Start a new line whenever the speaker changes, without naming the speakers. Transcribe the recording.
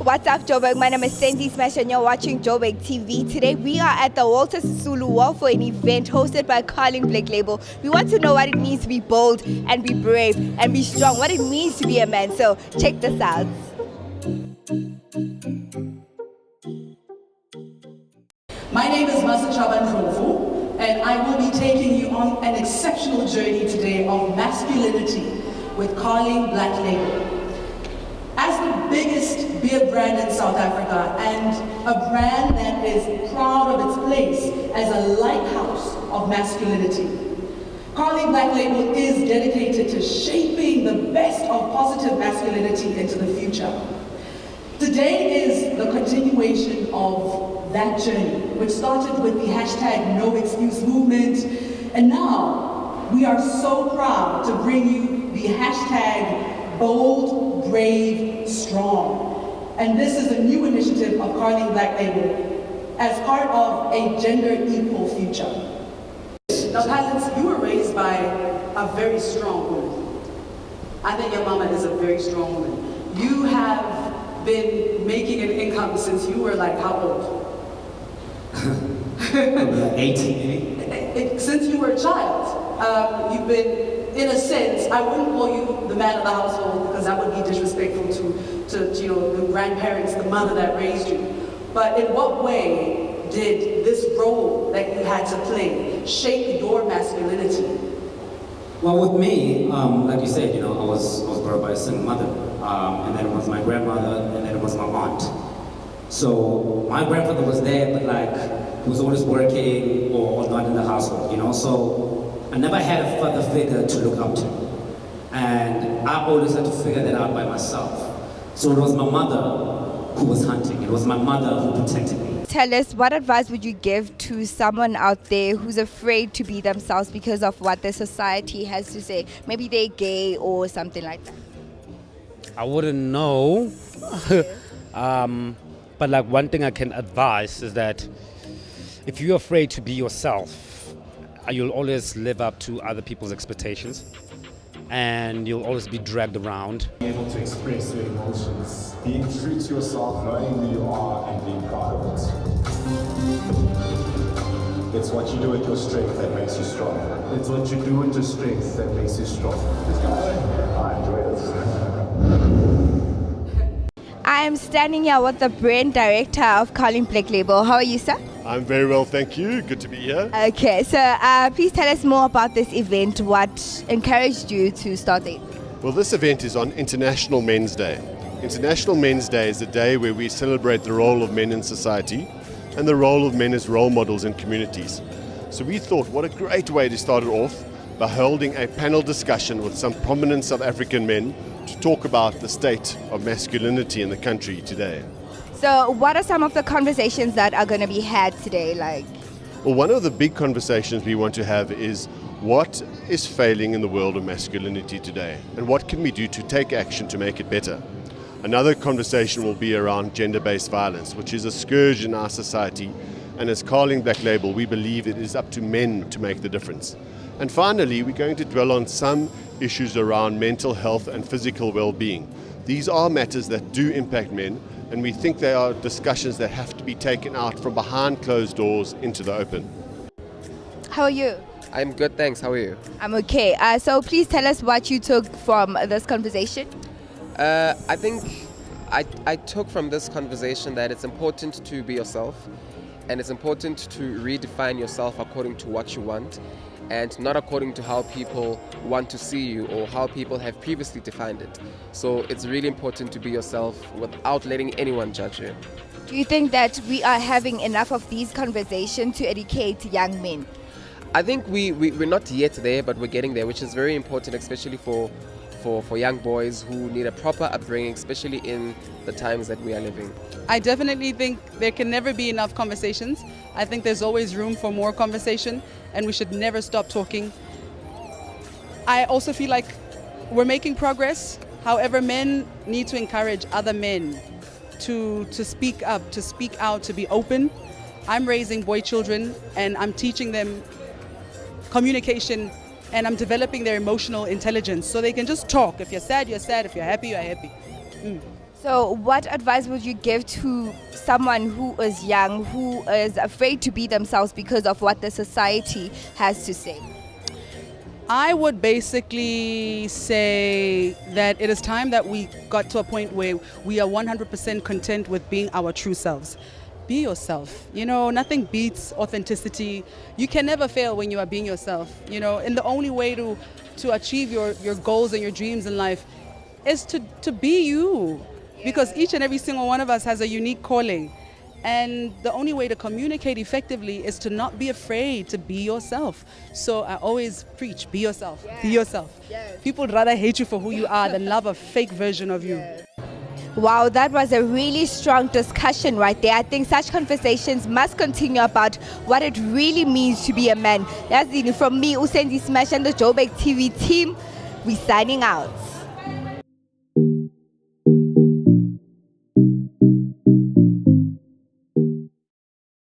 What's up, Joburg? My name is Sandy Smash and you're watching Joburgtv. Today we are at the Walter Sisulu Wall for an event hosted by Carling Black Label. We want to know what it means to be bold and be brave and be strong, what it means to be a man. So check this out.
My name is Masa Chabandlovu, and I will be taking you on an exceptional journey today of masculinity with Carling Black Label. As the biggest beer brand in South Africa and a brand that is proud of its place as a lighthouse of masculinity, Carling Black Label is dedicated to shaping the best of positive masculinity into the future. Today is the continuation of that journey, which started with the hashtag No Excuse movement, and now we are so proud to bring you the hashtag Bold, Brave, Strong. And this is a new initiative of Carling Black Label as part of a gender equal future. Now, Patents, you were raised by a very strong woman. I think your mama is a very strong woman. You have been making an income since you were like how old?
18.
Since you were a child. You've been, in a sense, I wouldn't call you the man of the household because that would be disrespectful to you know, the grandparents, the mother that raised you. But in what way did this role that you had to play shape your masculinity?
Well, with me, like you said, I was brought up by a single mother, and then it was my grandmother, and then it was my aunt. So my grandfather was there, but like he was always working or not in the household, So I never had a father figure to look up to, and I always had to figure that out by myself. So it was my mother who was hunting. It was my mother who protected me.
Tell us, what advice would you give to someone out there who's afraid to be themselves because of what the society has to say? Maybe they're gay or something like that.
I wouldn't know. But like one thing I can advise is that if you're afraid to be yourself, you'll always live up to other people's expectations and you'll always be dragged around.
Being able to express your emotions, being true to yourself, knowing who you are and being proud of it. It's what you do with your strength that makes you strong. It's what you do with your strength that makes you strong. I enjoy it.
I am standing here with the brand director of Carling Black Label. How are you, sir?
I'm very well, thank you. Good to be here.
Okay, so please tell us more about this event. What encouraged you to start it?
Well, this event is on International Men's Day. International Men's Day is a day where we celebrate the role of men in society and the role of men as role models in communities. So we thought, what a great way to start it off by holding a panel discussion with some prominent South African men to talk about the state of masculinity in the country today.
So what are some of the conversations that are going to be had today?
Well, one of the big conversations we want to have is what is failing in the world of masculinity today and what can we do to take action to make it better. Another conversation will be around gender-based violence, which is a scourge in our society, and as Carling Black Label we believe it is up to men to make the difference. And finally, we're going to dwell on some issues around mental health and physical well-being. These are matters that do impact men, and we think they are discussions that have to be taken out from behind closed doors into the open.
How are you?
I'm good, thanks. How are you?
I'm okay. So please tell us what you took from this conversation.
I think I took from this conversation that it's important to be yourself, and it's important to redefine yourself according to what you want and not according to how people want to see you or how people have previously defined it. So it's really important to be yourself without letting anyone judge you.
Do you think that we are having enough of these conversations to educate young men?
I think we're not yet there, but we're getting there, which is very important, especially for young boys who need a proper upbringing, especially in the times that we are living.
I definitely think there can never be enough conversations. I think there's always room for more conversation, and we should never stop talking. I also feel like we're making progress. However, men need to encourage other men to speak up, to speak out, to be open. I'm raising boy children, and I'm teaching them communication, and I'm developing their emotional intelligence so they can just talk. If you're sad, you're sad. If you're happy, you're happy.
So, what advice would you give to someone who is young, who is afraid to be themselves because of what the society has to say?
I would basically say that it is time that we got to a point where we are 100% content with being our true selves. Be yourself. You know, nothing beats authenticity. You can never fail when you are being yourself. You know, and the only way to achieve your goals and your dreams in life is to be you. Because each and every single one of us has a unique calling. And the only way to communicate effectively is to not be afraid to be yourself. So I always preach, be yourself, be yourself. People would rather hate you for who you are than love a fake version of you.
Wow, that was a really strong discussion right there. I think such conversations must continue about what it really means to be a man. That's it. From me, Usendi Smash and the Joburg TV team, we signing out.